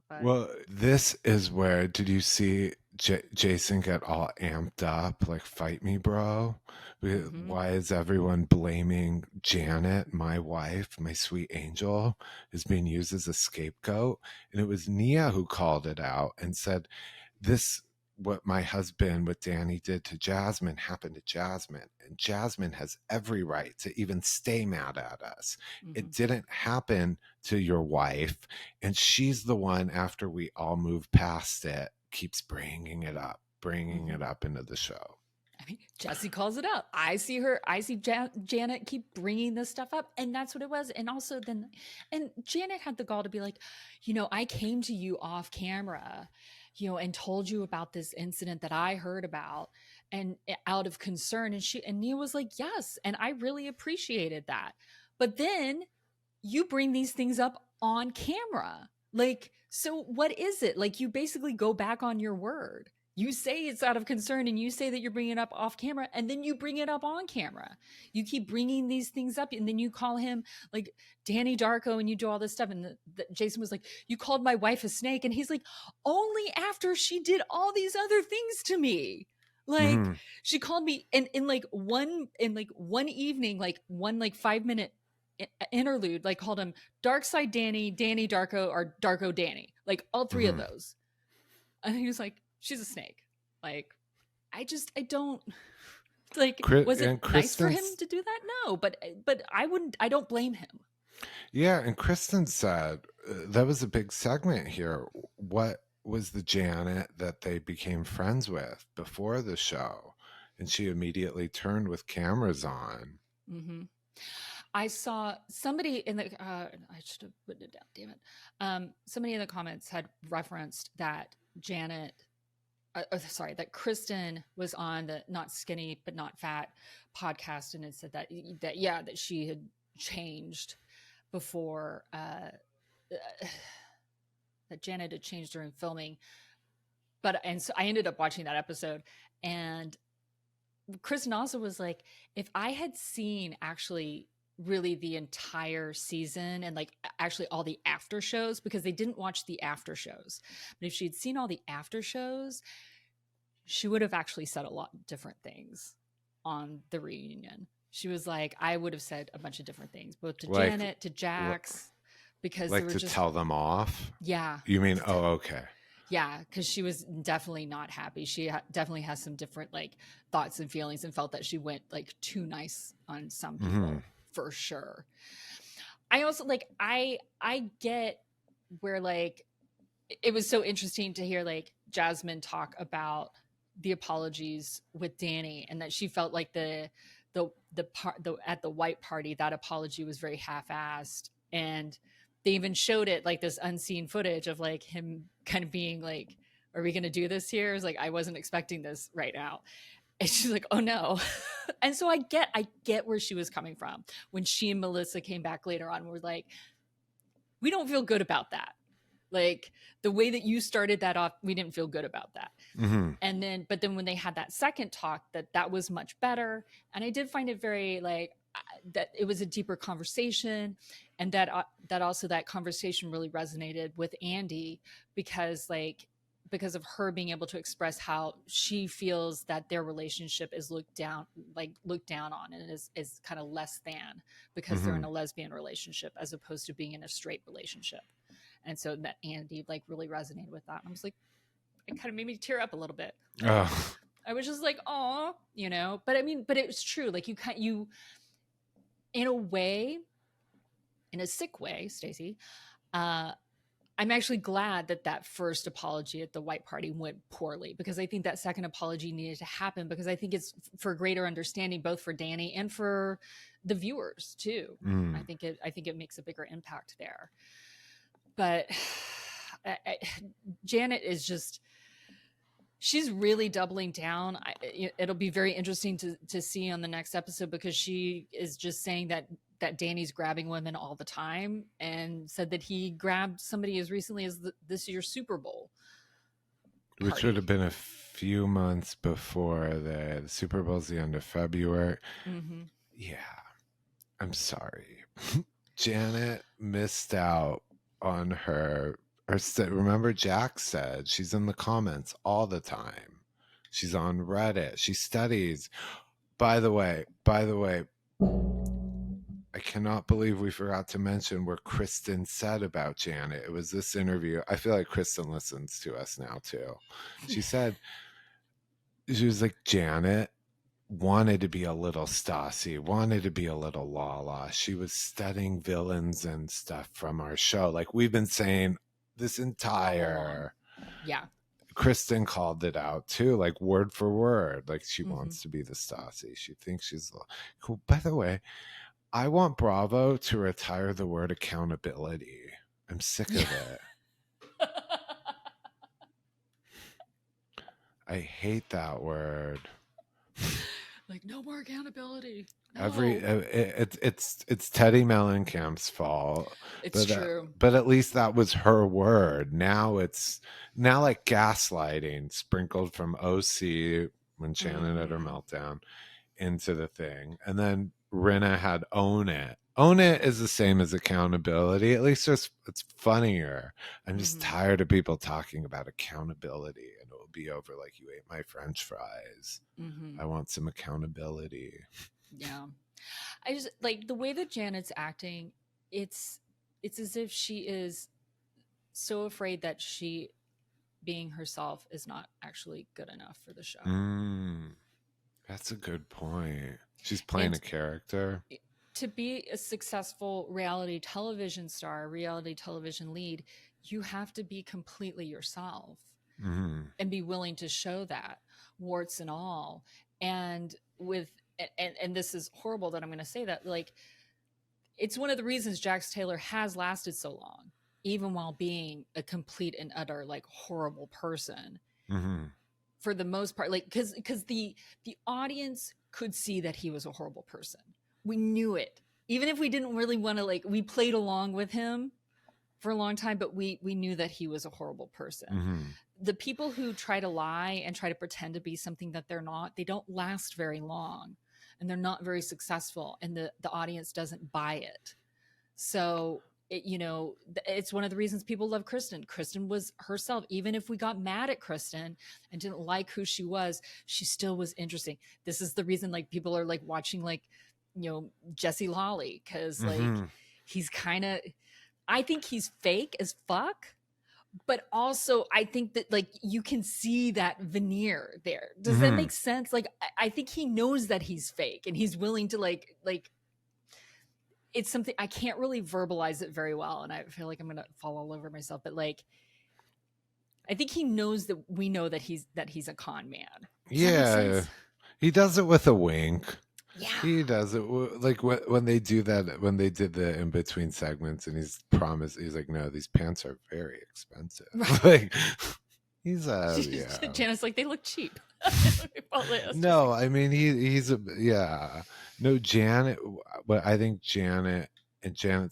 But well, this is where, did you see Jason get all amped up? Like, fight me, bro. Why is everyone blaming Janet, my wife, my sweet angel, is being used as a scapegoat? And it was Nia who called it out and said, what my husband with Danny did to Jasmine happened to Jasmine, and Jasmine has every right to even stay mad at us. It didn't happen to your wife, and she's the one, after we all move past it, keeps bringing it up into the show. mean, Jesse calls it out. I see Janet keep bringing this stuff up, and that's what it was. And also and Janet had the gall to be like, I came to you off camera, and told you about this incident that I heard about, and out of concern. And Nia was like, yes, and I really appreciated that. But then you bring these things up on camera. Like, so what is it? Like, you basically go back on your word. You say it's out of concern, and you say that you're bringing it up off camera, and then you bring it up on camera. You keep bringing these things up, and then you call him like Danny Darko, and you do all this stuff. And Jason was like, you called my wife a snake. And he's like, only after she did all these other things to me. Like, she called me in one evening, like one 5-minute interlude, like called him Dark Side Danny, Danny Darko, or Darko Danny, like all three of those. And he was like, she's a snake. Like, I don't like, was it nice for him to do that? No, but I don't blame him. Yeah. And Kristen said that was a big segment here. What was the Janet that they became friends with before the show? And she immediately turned with cameras on. I saw somebody in the, I should have written it down, damn it. Somebody in the comments had referenced that that Kristen was on the Not Skinny But Not Fat podcast, and it said that she had changed before, that Janet had changed during filming. And so I ended up watching that episode, and Kristen also was like, if I had seen actually really the entire season and like actually all the after shows, because they didn't watch the after shows, but if she'd seen all the after shows, she would have actually said a lot of different things on the reunion. She was like, I would have said a bunch of different things, both to Janet, to Jax, because like to tell them off. Yeah. You mean, okay. Yeah, because she was definitely not happy. She definitely has some different like thoughts and feelings, and felt that she went like too nice on some people. For sure. I also like, I get where like, it was so interesting to hear like Jasmine talk about the apologies with Danny, and that she felt like the at the white party, that apology was very half-assed. And they even showed it like this unseen footage of like him kind of being like, are we going to do this here? It's like, I wasn't expecting this right now. And she's like, oh no. And so I get where she was coming from when she and Melissa came back later on. We're like, we don't feel good about that. Like the way that you started that off, we didn't feel good about that. And but then when they had that second talk, that was much better. And I did find it very like that it was a deeper conversation, and that also that conversation really resonated with Andy because of her being able to express how she feels that their relationship is looked down on, and is kind of less than because they're in a lesbian relationship as opposed to being in a straight relationship. And so that Andy like really resonated with that. And I was like, it kind of made me tear up a little bit. I was just like, oh, but I mean, but it was true. Like you in a way, in a sick way, Stacy, I'm actually glad that first apology at the white party went poorly, because I think that second apology needed to happen, because I think it's for greater understanding, both for Danny and for the viewers too. I think it makes a bigger impact there. But Janet is just, she's really doubling down. It'll be very interesting to see on the next episode, because she is just saying that Danny's grabbing women all the time, and said that he grabbed somebody as recently as this year's Super Bowl party. Which would have been a few months before the Super Bowl's the end of February. Yeah, I'm sorry. Janet missed out on her remember Jax said she's in the comments all the time. She's on Reddit. She studies. By the way, I cannot believe we forgot to mention where Kristen said about Janet. It was this interview. I feel like Kristen listens to us now too. She said, she was like, Janet wanted to be a little Stassi, wanted to be a little Lala. She was studying villains and stuff from our show. Like we've been saying this entire Kristen called it out too, like word for word. Like she Mhm. wants to be the Stassi. She thinks she's cool. By the way, I want Bravo to retire the word accountability. I'm sick of it. I hate that word. Like, no more accountability. No. It's Teddy Mellencamp's fault. It's true. But at least that was her word. Now like gaslighting sprinkled from OC when Shannon had her meltdown into the thing. And then Rinna had own it. Own it is the same as accountability. At least it's funnier. I'm just tired of people talking about accountability, and it will be over like, you ate my French fries. I want some accountability. Yeah. I just like the way that Janet's acting. It's as if she is so afraid that she being herself is not actually good enough for the show. That's a good point. She's playing a character. To be a successful reality television star, reality television lead, you have to be completely yourself and be willing to show that, warts and all. And this is horrible that I'm going to say that, like, it's one of the reasons Jax Taylor has lasted so long, even while being a complete and utter, like, horrible person. For the most part, like, because the audience could see that he was a horrible person. We knew it, even if we didn't really want to, like, we played along with him for a long time, but we knew that he was a horrible person. The people who try to lie and try to pretend to be something that they're not, they don't last very long, and they're not very successful, and the audience doesn't buy it. So it's one of the reasons people love Kristen. Kristen was herself. Even if we got mad at Kristen and didn't like who she still was interesting. This is the reason, like, people are, like, watching, like, Jesse Lolly, because like he's kind of, I think he's fake as fuck, but also I think that, like, you can see that veneer there. Does that make sense? Like, I think he knows that he's fake, and he's willing to like it's something I can't really verbalize it very well, and I feel like I'm gonna fall all over myself, but like, I think he knows that we know that he's a con man. Yeah, he does it with a wink. Yeah, he does it like when they do that, when they did the in between segments, and he's like, no, these pants are very expensive. Right. Like, he's Janet's like, they look cheap. No, I mean he's no, Janet, but I think Janet's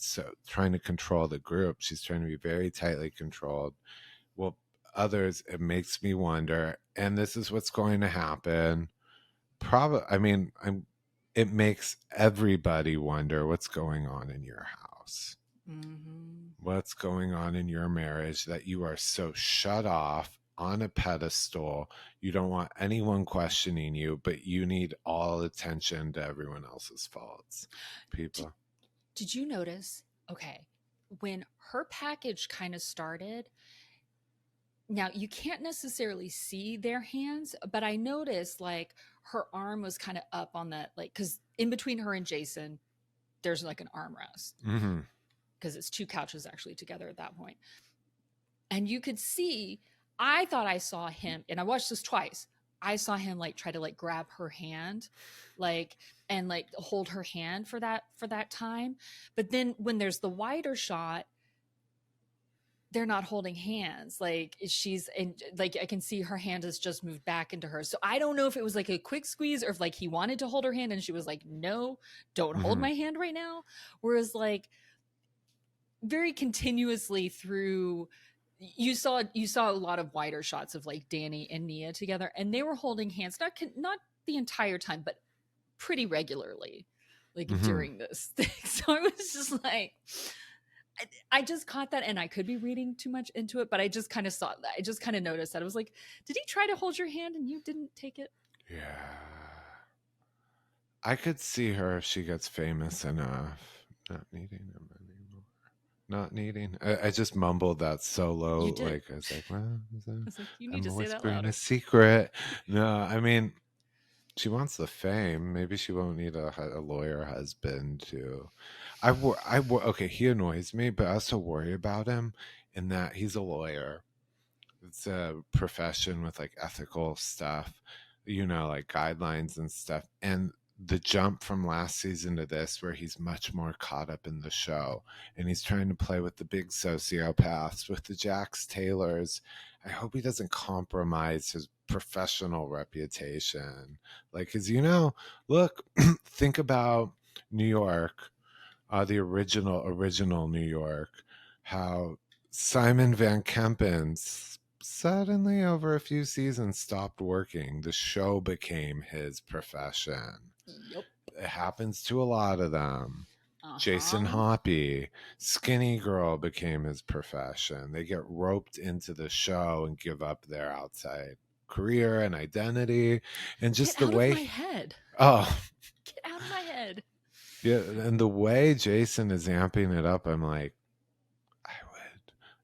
so trying to control the group. She's trying to be very tightly controlled. Well, others, it makes me wonder, and this is what's going to happen. It makes everybody wonder what's going on in your house. What's going on in your marriage that you are so shut off on a pedestal. You don't want anyone questioning you, but you need all attention to everyone else's faults. People. Did you notice, okay, when her package kind of started, now you can't necessarily see their hands, but I noticed, like, her arm was kind of up on that, like, because in between her and Jason, there's like an armrest, because it's two couches actually together at that point. And you could see, I thought I saw him, and I watched this twice. I saw him, like, try to, like, grab her hand, like, and, like, hold her hand for that time. But then when there's the wider shot, they're not holding hands. Like, she's in, like, I can see her hand has just moved back into her. So I don't know if it was like a quick squeeze, or if, like, he wanted to hold her hand and she was like, no, don't hold my hand right now. Whereas, like, very continuously through, you saw a lot of wider shots of, like, Danny and Nia together, and they were holding hands, not the entire time, but pretty regularly, like, during this thing. So I was just like, I just caught that, and I could be reading too much into it, but I just kind of saw that. I just kind of noticed that. I was like, did he try to hold your hand and you didn't take it? Yeah. I could see her if she gets famous enough. Not needing him anymore. Not needing. I just mumbled that so low. Like, I was like, well, you need to say that louder. A secret. No, I mean, she wants the fame. Maybe she won't need a lawyer husband to. Okay, he annoys me, but I also worry about him in that he's a lawyer. it's a profession with like ethical stuff, like guidelines and stuff. And the jump from last season to this, where he's much more caught up in the show and he's trying to play with the big sociopaths, with the Jax Taylors. I hope he doesn't compromise his professional reputation. Like, cause look, think about New York, the original New York, how Simon Van Kempen's suddenly over a few seasons stopped working. The show became his profession. Yep. It happens to a lot of them. Jason Uh-huh. Hoppy, skinny girl became his profession. They get roped into the show and give up their outside career and identity, and just Get the out way of my head. oh Get out of my head. yeah, and the way Jason is amping it up, I'm like,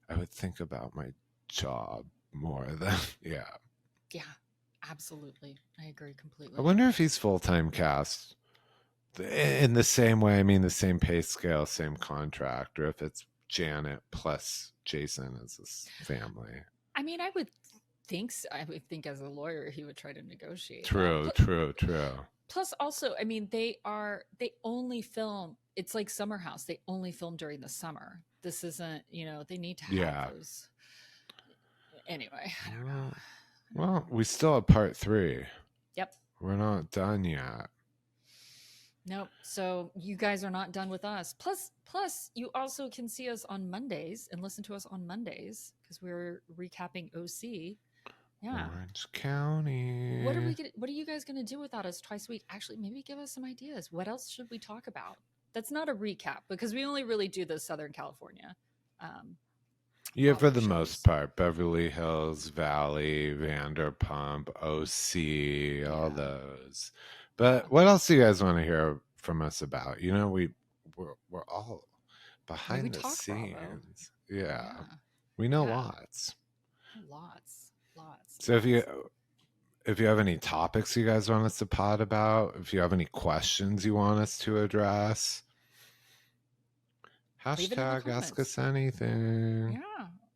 I would think about my job more than yeah. Yeah, absolutely. I agree completely. I wonder if he's full-time cast in the same way. I mean, the same pay scale, same contract, or if it's Janet plus Jason as his family. I mean, I would think so. I would think as a lawyer, he would try to negotiate. True. Plus, also, I mean, they only film. It's like Summer House. They only film during the summer. This isn't, they need to have those. Anyway, I don't know. Well, we still have part 3. Yep. We're not done yet. Nope. So you guys are not done with us. Plus, you also can see us on Mondays and listen to us on Mondays because we're recapping OC. Yeah. Orange County. What are you guys going to do without us twice a week? Actually, maybe give us some ideas. What else should we talk about? That's not a recap because we only really do the Southern California. For the most part, Beverly Hills, Valley, Vanderpump, OC, all those. But what else do you guys want to hear from us about? We're all behind the scenes. Yeah. We know lots. Lots. So if you have any topics you guys want us to pod about, if you have any questions you want us to address, hashtag ask us anything.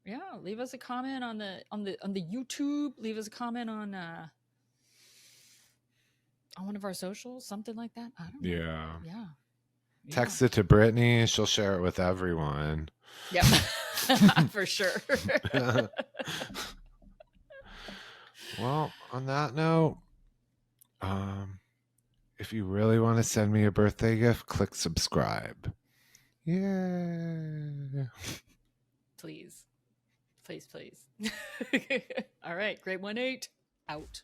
Yeah. Leave us a comment on the YouTube. Leave us a comment on one of our socials, something like that. I don't know. Yeah. Text it to Brittany. She'll share it with everyone. Yep. For sure. Well, on that note, if you really want to send me a birthday gift, click subscribe. Yeah. Please. All right. Grade 1-8 out.